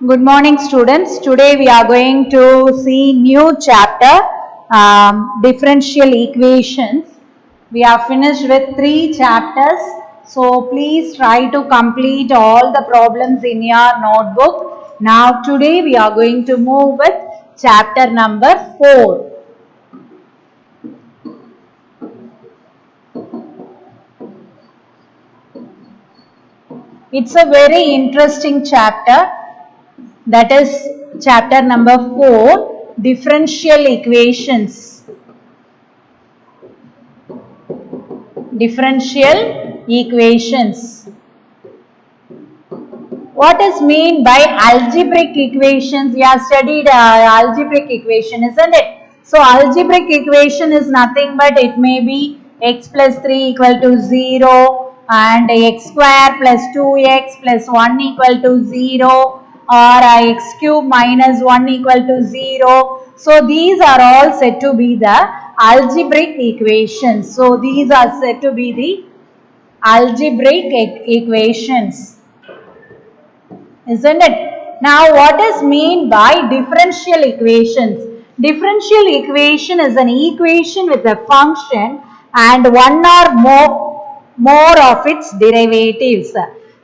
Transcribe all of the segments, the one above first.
Good morning, students. Today we are going to see new chapter, differential equations. We are finished with 3 chapters. So please try to complete all the problems in your notebook. Now today we are going to move with chapter number 4. It's a very interesting chapter. That is chapter number 4, differential equations. Differential equations. What is mean by algebraic equations? We have studied algebraic equation, isn't it? So algebraic equation is nothing but it may be x plus 3 equal to 0 and x square plus 2x plus 1 equal to 0 or x cube minus 1 equal to 0. So these are all said to be the algebraic equations. So these are said to be the algebraic equations, isn't it? Now what is mean by differential equations? Differential equation is an equation with a function and one or more of its derivatives.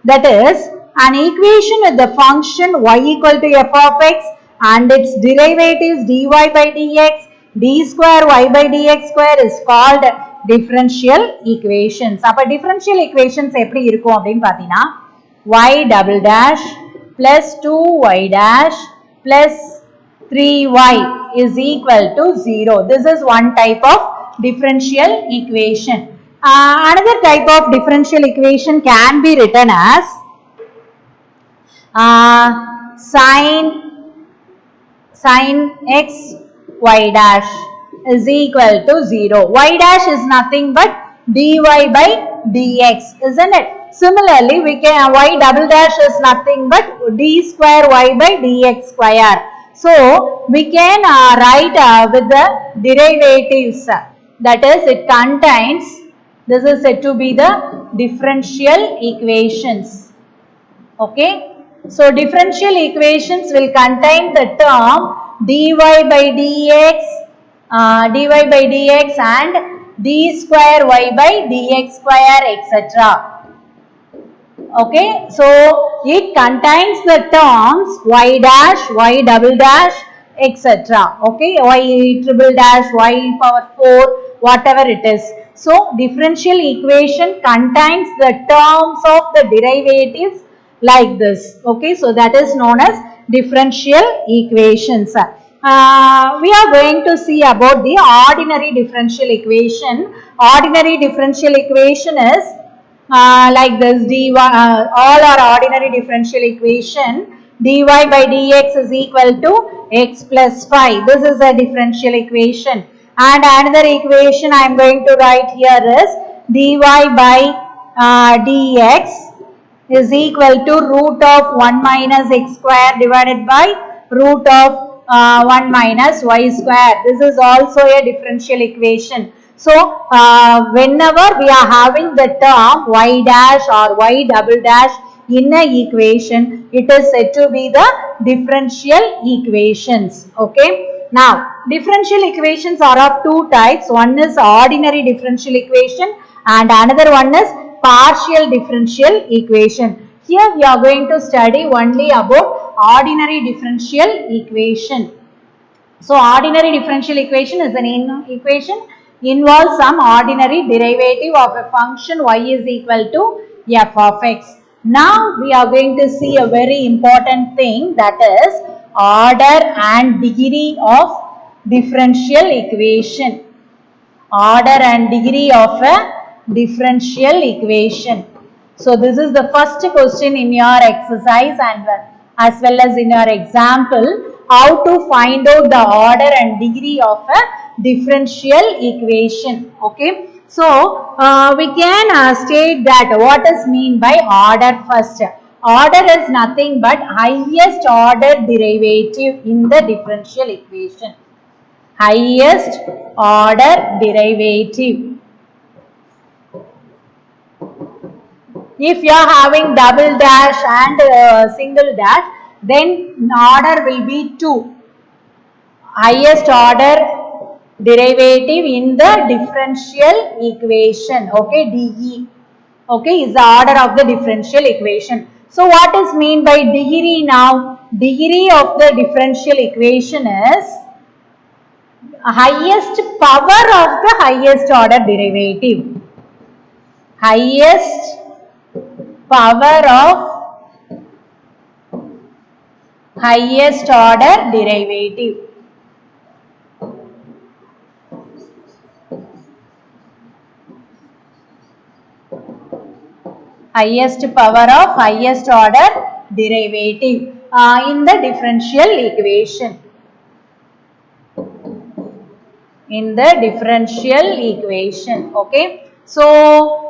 That is, an equation with the function y equal to f of x and its derivatives dy by dx, d square y by dx square is called differential equations. அப்ப differential equations எப்படி இருக்கும் அப்படின்னு பார்த்தீங்கன்னா y double dash plus 2y dash plus 3y is equal to 0. This is one type of differential equation. Another type of differential equation can be written as sin x y dash is equal to 0. Y dash is nothing but dy by dx, isn't it? Similarly, we can y double dash is nothing but d square y by dx square. So we can write with the derivatives. That is, it contains. This is said to be the differential equations. Okay. So differential equations will contain the term dy by dx, and d square y by dx square, etc. Okay, so it contains the terms y dash, y double dash, etc. Okay, y triple dash, y power 4, whatever it is. So differential equation contains the terms of the derivatives like this. Okay, so that is known as differential equations. We are going to see about the ordinary differential equation. Ordinary differential equation is like this, all are ordinary differential equation. Dy by dx is equal to x plus 5. This is a differential equation. And another equation I am going to write here is dy by dx is equal to root of 1 minus x square divided by root of 1 minus y square. This is also a differential equation. So whenever we are having the term y dash or y double dash in a equation, it is said to be the differential equations. Okay. Now differential equations are of two types. One is ordinary differential equation and another one is partial differential equation. Here we are going to study only about ordinary differential equation. So ordinary differential equation is an equation involves some ordinary derivative of a function y is equal to f of x. Now we are going to see a very important thing, that is order and degree of differential equation. Order and degree of a differential equation. So this is the first question in your exercise and as well as in your example, how to find out the order and degree of a differential equation. Okay. So we can state that what is mean by order first. Order is nothing but highest order derivative in the differential equation. Highest order derivative. If you are having double dash and single dash, then order will be 2. Highest order derivative in the differential equation, okay, DE, okay, is the order of the differential equation. So what is mean by degree now? Degree of the differential equation is highest power of the highest order derivative. Highest power of highest order derivative. Highest power of highest order derivative in the differential equation. In the differential equation, okay. So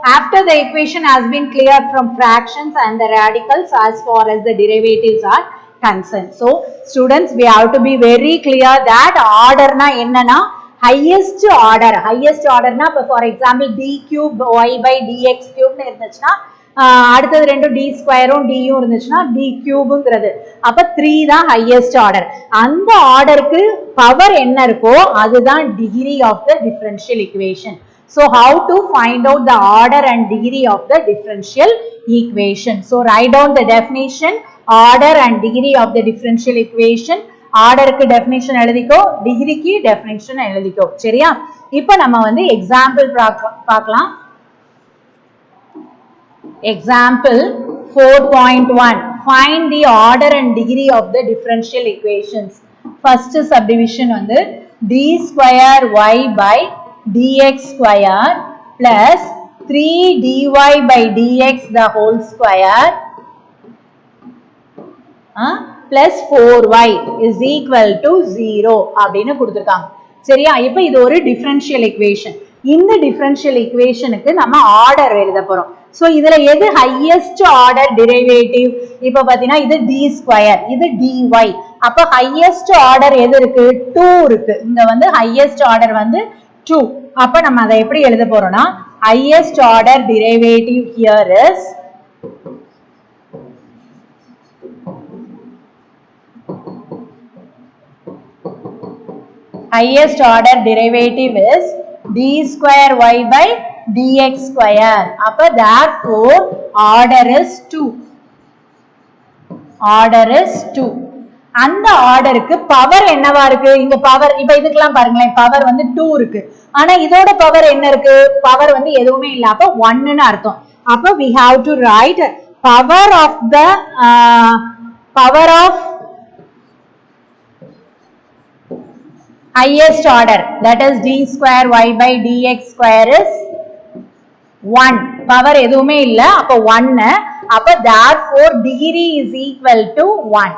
after the equation has been cleared from fractions and the radicals as far as the derivatives are concerned. So students, we have to be very clear that order na enna na highest order na, for example d cube y by dx cube nu irundhuchna அடுத்தது ரெண்டும் d ஸ்கொயரும் d யும் இருந்துச்சுன்னா d கியூப்ங்கிறது அப்ப 3 தான் highest order. அந்த ஆர்டருக்கு power என்ன இருக்கோ அதுதான் degree of the differential equation. So how to find out the order and degree of the differential equation? So write down the definition, order and degree of the differential equation. ஆர்டருக்கு definition எழுதிக்கோ, டிகிரிக்கு definition எழுதிக்கோ, சரியா? இப்போ நம்ம வந்து example பார்க்கலாம். Example 4.1. Find the order and degree of the differential equations. First subdivision வந்து d square y by dx square plus 3 dy by dx the whole square plus 4y is equal to 0 அப்படின்னு கொடுத்திருக்காங்க, சரியா? இப்போ இது ஒரு differential equation. இந்த differential equationக்கு நம்ம order எழுத போறோம். சோ இதுல எது highest order derivative? இப்ப பாத்தீங்கன்னா இது d square, இது dy. அப்ப highest order எது இருக்கு? 2 இருக்கு. இங்க வந்து highest order வந்து 2. அப்ப நம்ம அதை எப்படி எழுத போறோம்னா highest order derivative here is highest order derivative is d square y by dx square. அப்ப therefore order is 2. Order is 2. அந்த ஆர்டருக்கு பவர் என்னவா இருக்கு? இங்க பவர் இப்ப இதுக்கெல்லாம் பாருங்களேன், பவர் வந்து 2 இருக்கு. ஆனா இதோட பவர் என்ன இருக்கு? பவர் வந்து எதுவுமே இல்ல. அப்ப 1 ன்னு அர்த்தம். அப்ப we have to write power of the highest order, that is d square y by dx square is 1. Power எதுவுமே இல்ல, அப்ப 1. அப்ப therefore degree is equal to 1.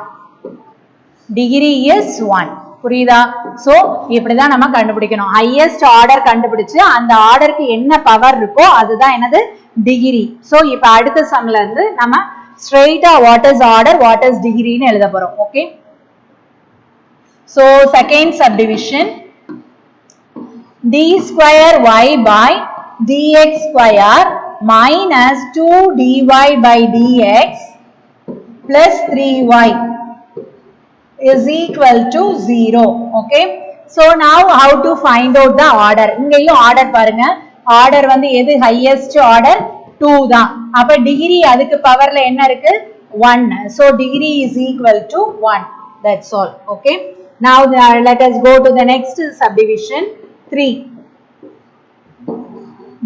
Degree is 1. புரியுதா? சோ இப்படிதான் நம்ம கண்டுபிடிக்கணும். ஹையஸ்ட் ஆர்டர் கண்டுபிடிச்சு அந்த ஆர்டருக்கு என்ன பவர் இருக்கோ அதுதான் என்னது? டிகிரி. சோ இப்ப அடுத்த சம்ல இருந்து நம்ம ஸ்ட்ரெயிட்டா what is order, what is டிகிரின்னு எழுத போறோம். Okay. So second subdivision d square y by dx square minus 2 dy by dx plus 3y is equal to 0. Okay. So now how to find out the order? இங்கேயும் order பாருங்க. Order வந்து எது? Highest order 2 தான். அப்ப degree அதுக்கு பவர்ல என்ன இருக்கு? 1. So degree is equal to 1. That's all. Okay. Now let us go to the next subdivision 3.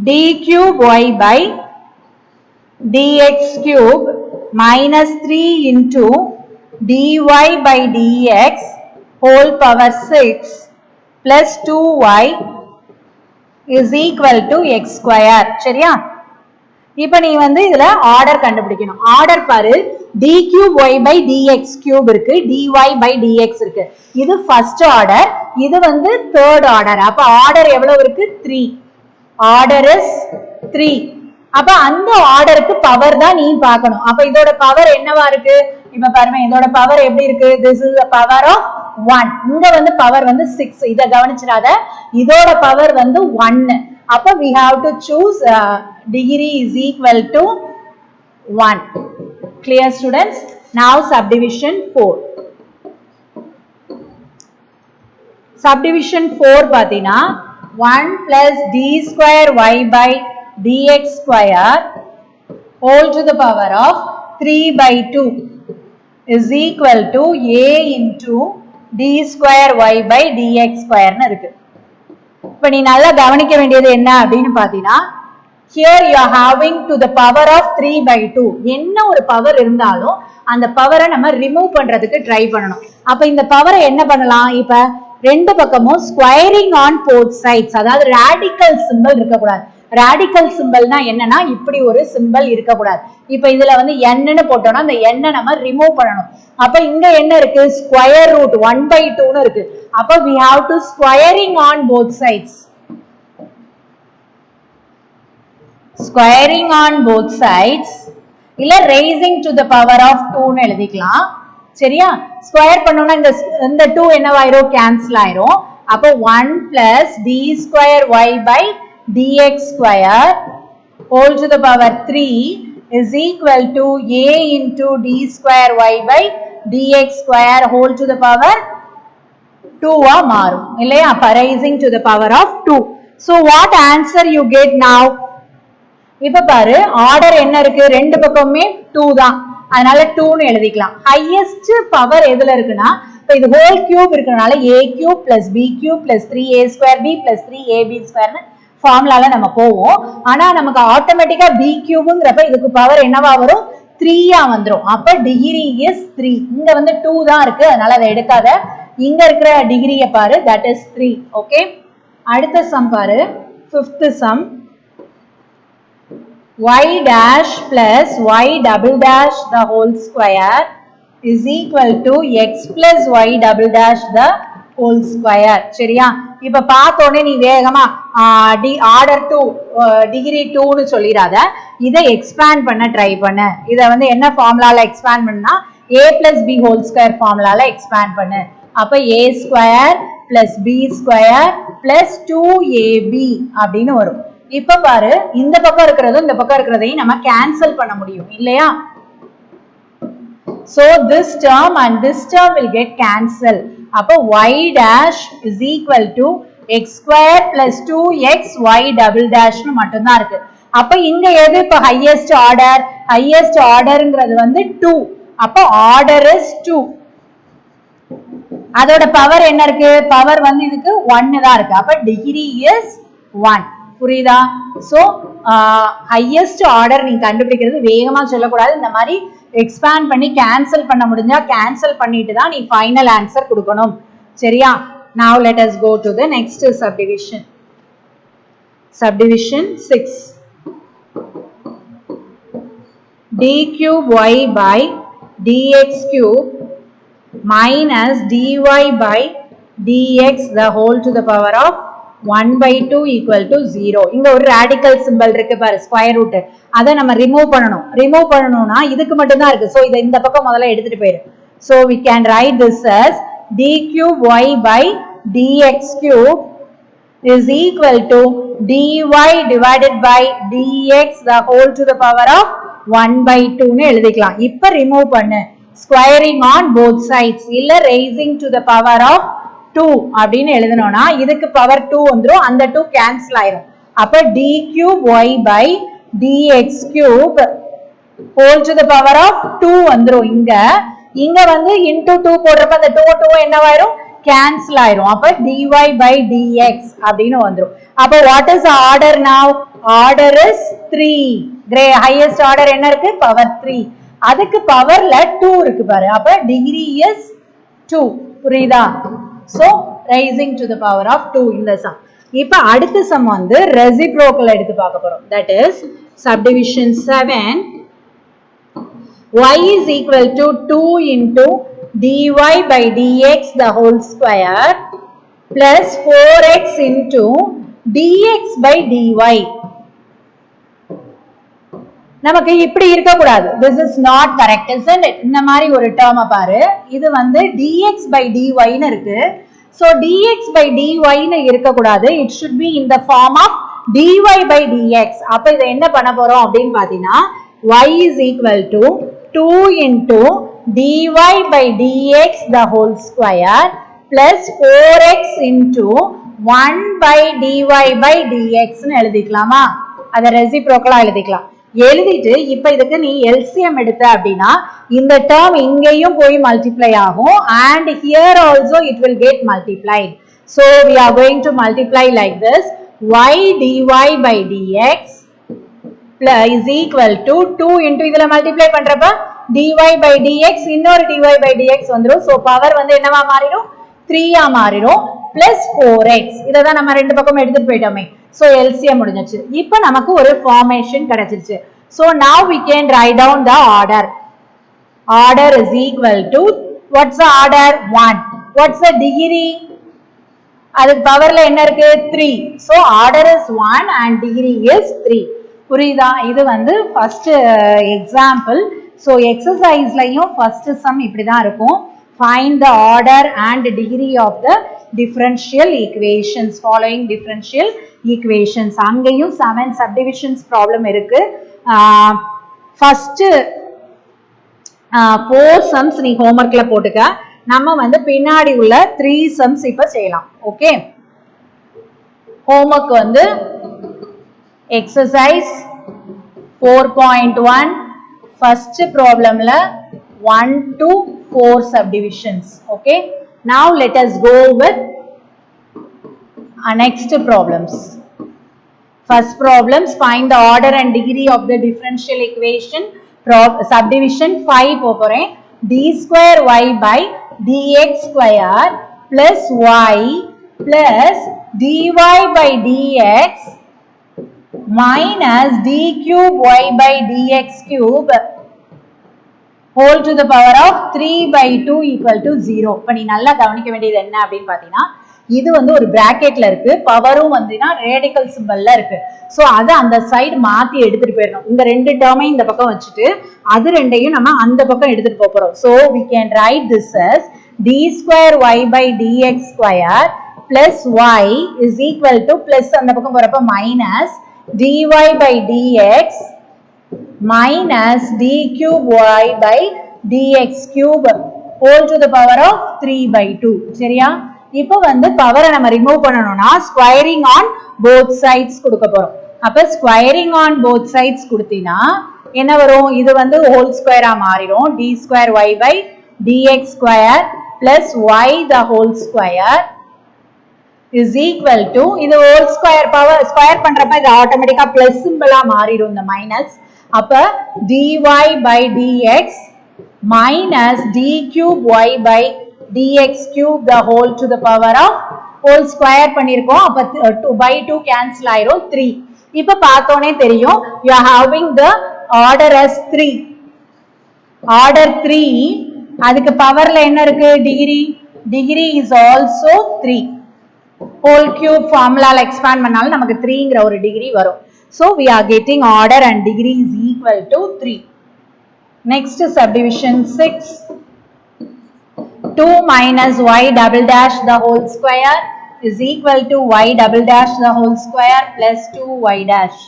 d cube y by dx cube minus 3 into dy by dx whole power 6 plus 2y is equal to x square. சரியா? இப்ப நீ வந்து இதுல order கண்டுபிடிக்கணும். Order பாரு, d cube y by dx cube இருக்கு, dy by dx இருக்கு. இது ஃபர்ஸ்ட் ஆர்டர், இது வந்து தேர்ட் ஆர்டர். அப்ப ஆர்டர் எவ்வளவு இருக்கு? 3. Order is 3. அப்ப அந்த ஆர்டருக்கு பவர் தான் நீ பார்க்கணும். அப்ப இதோட பவர் என்னவா இருக்கு? இப்ப பாருங்க, இதோட பவர் எப்படி இருக்கு? This is the power of 1. இங்க வந்து பவர் வந்து 6. இத கவனிச்சிராத. இதோட பவர் வந்து 1. அப்ப we have to choose degree is equal to 1. Clear students? Now subdivision 4. Subdivision 4 பாத்தீனா 1 plus d square y by dx square whole to the power of 3 by 2 is equal to a into d square y by dx square னு இருக்கு. இப்ப நீ நல்லா கவனிக்க வேண்டியது என்ன அப்படினு பாத்தீனா here you are having to the power of 3 by 2 என்ன ஒரு பவர் இருந்தாலும் அந்த பவரை நம்ம ரிமூவ் பண்றதுக்கு ட்ரை பண்ணணும். அப்ப இந்த பவரை என்ன பண்ணலாம்? இப்ப ரெண்டு பக்கமும் ஸ்கொயரிங் ஆன் போத் சைட்ஸ், அதாவது ராடிக்கல் சிம்பல் இருக்கக்கூடாது. ராடிக்கல் சிம்பல்னா என்னன்னா இப்படி ஒரு சிம்பல் இருக்கக்கூடாது. இப்ப இதுல வந்து n போட்டோம்னா அந்த n நம்ம ரிமூவ் பண்ணணும். அப்ப இங்க என்ன இருக்கு? ஸ்கொயர் ரூட் 1 by 2 இருக்கு. அப்ப we have to squaring on both sides. Squaring on both sides இல்ல raising to the power of 2 னு எழுதிக்கலாம். சரியா? ஸ்கொயர் பண்ணோம்னா இந்த 2 என்னவாயிரும்? கேன்சல் ஆயிரும். அப்ப 1 plus d square y by dx square whole to the power 3 is equal to a into d square y by dx square whole to the power 2 ஆ மாறும் இல்லையா? அப்ப raising to the power of 2. So what answer you get now? இப்ப பாரு order என்ன இருக்கு? ரெண்டு பக்கமுமே 2 தான், அதனால 2 னு எழுதிக்கலாம். ஹையஸ்ட் பவர் எதுல இருக்குன்னா இப்ப இது ஹோல் கியூப் இருக்கனால a cube plus b cube plus 3a square b plus 3ab square னு ஃபார்முலால நம்ம போவோம். ஆனா நமக்கு ஆட்டோமேட்டிக்கா b கியூப்ங்கறப்ப இதுக்கு பவர் என்னவா வரும்? 3 ஆ வந்துரும். அப்ப டிகிரி இஸ் 3. இங்க வந்து 2 தான் இருக்கு, அதனால அதை எடுக்காத. இங்க இருக்கிற டிகிரிய பாரு, that is 3. ஓகே, அடுத்த சம் பாரு, 5th sum. y dash plus y double dash the whole square is equal to x plus y double dash the whole square. சரியா? இப்ப பார்த்தோனே நீ வேகமா ஆர்டர் 2 டிகிரி 2 னு சொல்லிராத, இதை எக்ஸ்பேண்ட் பண்ண ட்ரை பண்ணு. இத வந்து என்ன ஃபார்முலால எக்ஸ்பேண்ட் பண்ணா a plus b whole square ஃபார்முலால எக்ஸ்பேண்ட் பண்ணு. அப்ப a square plus b square plus 2ab அப்படினு வரும். இப்ப பாரு இந்த பக்கம் இருக்கிறதும் இந்த பக்கம் இருக்கிறதையும் நம்ம கேன்சல் பண்ண முடியும் இல்லையா? So this term and this term will get cancelled. அப்ப y dash is equal to x square plus 2x y double dash னு மட்டும் தான் இருக்கு. அப்ப இங்க எது இப்ப highest order? highest orderங்கிறது வந்து 2. அப்ப order is 2. அதோட பவர் என்ன இருக்கு? பவர் வந்து இதுக்கு 1 தான் இருக்கு. அப்ப டிகிரி is 1. புரியுதா? சோ ஹையஸ்ட் ஆர்டர் நீ கண்டுபிடிக்கிறது வேகமா சொல்லக்கூடாது. இந்த மாதிரி எக்ஸ்பேண்ட் பண்ணி கேன்சல் பண்ண முடிஞ்சா கேன்சல் பண்ணிட்டு தான் நீ ஃபைனல் ஆன்சர் கொடுக்கணும். சரியா? Now let us go to the next subdivision. Subdivision 6. d cube y by dx cube minus dy by dx the whole to the power of 1 by 2 equal to 0. இங்க ஒரு radical symbol இருக்கு பாரு, square root. அதை நம்ம remove பண்ணணும். Remove பண்ணணும்னா இதுக்கு மட்டும் தான் இருக்கு. சோ இத இந்த பக்கம் முதல்ல எடுத்துட்டு போயிரு. So we can write this as d cube y by dx cube is equal to dy divided by dx the whole to the power of 1 by 2 னு எழுதிக்கலாம். இப்ப ரிமூவ் பண்ணு. ஸ்கொயரிங் ஆன் both sides இல்ல raising to the power of 2 அப்படின்னு எழுதணும்னா இதுக்கு power 2 வந்துரும், அந்த 2 கேன்சல் ஆயிரும். அப்ப d cube y by dx cube whole to the power of 2 வந்துரும். இங்க வந்து into 2 போடுறப்ப அந்த 2 என்னவாயிரும்? கேன்சல் ஆயிரும். அப்ப dy by dx அப்படின்னு வந்துரும். அப்ப what is the order now? Order is 3. highest order என்ன இருக்கு? பவர் 3. அதுக்கு பவர்ல 2 இருக்கு பாரு. அப்ப டிகிரி is 2. புரியுதா? So raising to the power of 2 இந்த sum. இப்ப அடுத்த sum வந்து reciprocal எடுத்து பார்க்க போறோம். That is subdivision 7. y is equal to 2 into dy by dx the whole square plus 4x into dx by dy. நமக்கு இப்படி இருக்க கூடாது. This is not correct, isn't it? இந்த மாதிரி ஒரு டேர்மை பாரு, இது வந்து dx by dy னு இருக்கு. So dx by dy னு இருக்க கூடாது. It should be in the form of dy by dx. அப்ப இதை என்ன பண்ண போறோம் அப்படின்னு பாத்தீங்கன்னா y is equal to 2 into dy by dx the whole square plus 4x into 1 by dy by dx னு எழுதிக்கலாமா? அத ரெசிப்ரோக்கலா எழுதிக்கலாம். எழுதிட்டு இப்ப இதுக்கு நீ LCM எடுத்த அப்படின்னா இந்த டேர்ம் இங்கேயும் போய் மல்டிப்ளை ஆகும் and here also it will get multiplied. So we are going to multiply like this. Y dy by dx is equal to 2 into இதுல multiply பண்றப்ப dy by dx இன்னொரு dy by dx வந்துரும். So power வந்து என்னவா மாறிடும்? 3 ஆ மாறிடும் plus 4x. இததான் நம்ம ரெண்டு பக்கம் எடுத்துட்டு போயிட்டோமே. So LCM முடிஞ்சிச்சு. இப்போ நமக்கு ஒரு formation கிடைச்சிருச்சு. So now we can write down the order. Order is equal to, what's the order? 1. What's the degree? அதுக்கு பவர்ல என்ன இருக்கு? 3. So order is 1 and degree is 3. புரியுதா? இது வந்து first example. So exerciseலயும் first sum இப்படிதான் இருக்கும். Find the order and degree of the differential equations. Following differential equations. அங்கேயும் 7 subdivisions problem இருக்கு. First 4 sums நீ homeworkல போட்டுக்க. நம்ம வந்து பின்னாடி உள்ள 3 sums இப்ப செய்யலாம். ஓகே? homework வந்து exercise 4.1 first problemல 1 to 4 subdivisions. Okay? Now let us go with next problems. First problems, find the order and degree of the differential equation. Subdivision 5 போறேன். d square y by dx square plus y plus dy by dx minus d cube y by dx cube whole to the power of 3 by 2 equal to 0. இப்ப நீ நல்லா கவனிக்க வேண்டியது என்ன அப்படின்னு பாத்தீங்கன்னா, இது வந்து ஒரு பிராக்கெட்ல இருக்கு, பவரும் வந்துனா ரேடிக்கல் சிம்பல்ல இருக்கு. சோ அத அந்த சைடு மாத்தி எடுத்துட்டு போயிடணும். இந்த ரெண்டு டேர்மையும் இந்த பக்கம் வச்சுட்டு அது ரெண்டையும் நம்ம அந்த பக்கம் எடுத்துட்டு போறோம். So we can write this as d square y by dx square plus y is equal to plus அந்த பக்கம் போறப்ப minus dy by dx minus d cube y by dx cube whole to the power of 3 by 2. சரியா? இப்போ வந்து பவரை நம்ம remove பண்ணணும்னா squaring on both sides கொடுக்க போறோம். அப்ப ஸ்கொயரிங் ஆன் போத் சைட்ஸ் கொடுத்தீங்கன்னா என்ன வரும்? இது வந்து ஹோல் ஸ்கொயரா மாறிடும். d square y by dx square plus y the whole square is equal to, இது ஹோல் ஸ்கொயர் பவர் ஸ்கொயர் பண்றப்ப இது ஆட்டோமேட்டிக்கா பிளஸ் சிம்பலா மாறிடும் இந்த மைனஸ். அப்ப dy by dx minus d cube y by dx cube the whole to the power of whole square பண்ணிருக்கோம். அப்ப 2 by 2 cancel ஆயிரும் 3. இப்ப பார்த்தோனே தெரியும் you are having the order as 3. order 3 அதுக்கு பவர்ல என்ன இருக்கு? degree is also 3. whole cube formula expand பண்ணாலும் நமக்கு 3ங்கற ஒரு டிகிரி வரும். So we are getting order and degree is equal to 3. Next subdivision 6. 2 minus y double dash the whole square is equal to y double dash the whole square plus 2y dash.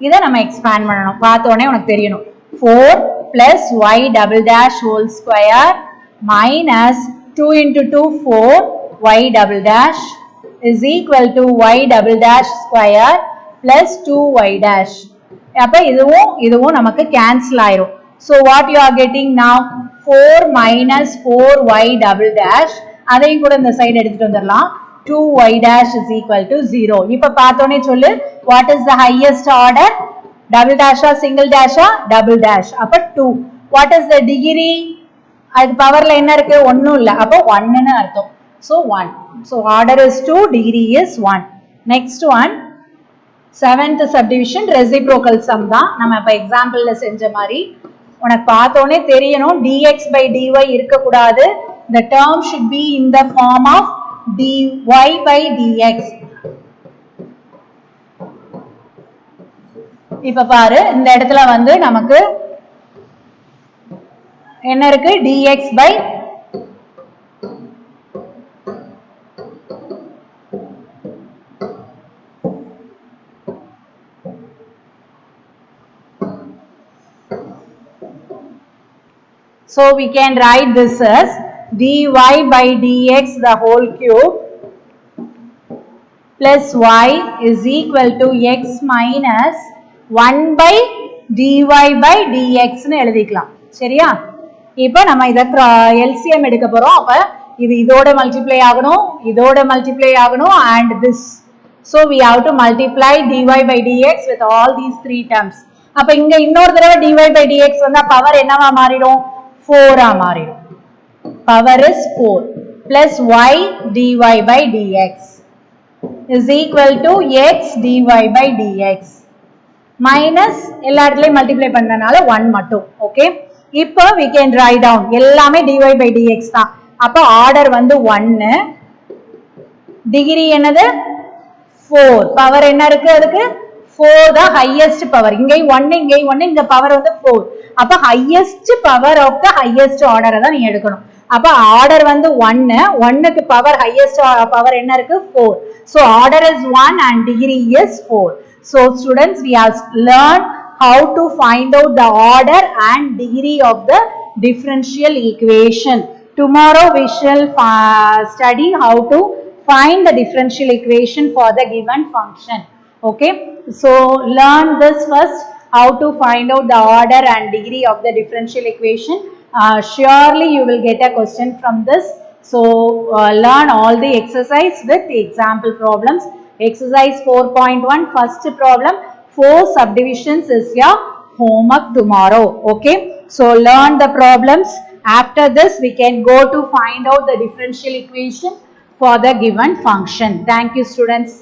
இதை நம்ம expand பண்ணணும். பார்த்தோனே உனக்கு தெரியணும். 4 plus y double dash whole square minus 2 into 2 4 y double dash is equal to y double dash square plus 2y dash. அப்ப இதுவும் நமக்கு cancel ஆயிரும். So what you are getting now? 4 minus 4y double dash, அதையும் கூட இந்த side எடுத்துட்டு வந்துடலாம். 2y dash is equal to 0. இப்ப பார்த்தோனே சொல்லு, what is the highest order? double dash or single dash or double dash? அப்ப 2. what is the degree? அது பவர்ல என்ன இருக்கு? ஒண்ணும் இல்ல. அப்ப 1 ன்னு அர்த்தம். So 1. So order is 2, degree is 1. Next one, 7th subdivision reciprocal sum தான். நம்ம இப்ப எக்ஸாம்பிள்ல செஞ்ச மாதிரி உனக்கு பார்த்தோனே தெரியணும் dx by dy இருக்க கூடாது. The term should be in the form of dy by dx. இப்ப பாரு, இந்த இடத்துல வந்து நமக்கு என்ன இருக்கு? dx by So we can write this as dy by dx the whole cube plus y is equal to x minus 1 by dy by dx னு எழுதிக்கலாம். சரியா? இப்போ நம்ம இத LCM எடுக்க போறோம். அப்ப இது இதோட மல்டிப்ளை ஆகணும், இதோட மல்டிப்ளை ஆகணும் and this. So we have to multiply dy by dx with all these three terms. அப்ப இங்க இன்னொரு தடவை dy by dx வந்தா பவர் என்னவா மாறிடும்? 4 ஆ மாறிடும். Power is 4 plus y dy by dx is equal to x dy by dx minus எல்லா இடத்துலயும் மல்டிப்ளை பண்றனால 1 மட்டும். ஓகே, இப்போ we can write down எல்லாமே dy by dx தான். அப்ப ஆர்டர் வந்து 1, டிகிரி என்னது 4, பவர் என்ன இருக்கு அதுக்கு 4 தான் ஹையஸ்ட் பவர். இங்கே 1 இங்கே 1, இங்க பவர் வந்து 4. அப்ப highest power of the highest ஆர்டரை தான் நீ எடுக்கணும். அப்ப ஆர்டர் வந்து 1, 1க்கு பவர் ஹையஸ்ட் பவர் என்ன இருக்கு 4. So order is 1 and degree is 4. So students, we have learned how to find out the order and degree of the differential equation. Tomorrow we shall study how to find the differential equation for the given function. Okay, so learn this first, how to find out the order and degree of the differential equation. Surely you will get a question from this. So learn all the exercise with example problems. Exercise 4.1 first problem, 4 subdivisions is your homework tomorrow. Okay, so learn the problems. After this we can go to find out the differential equation for the given function. Thank you students.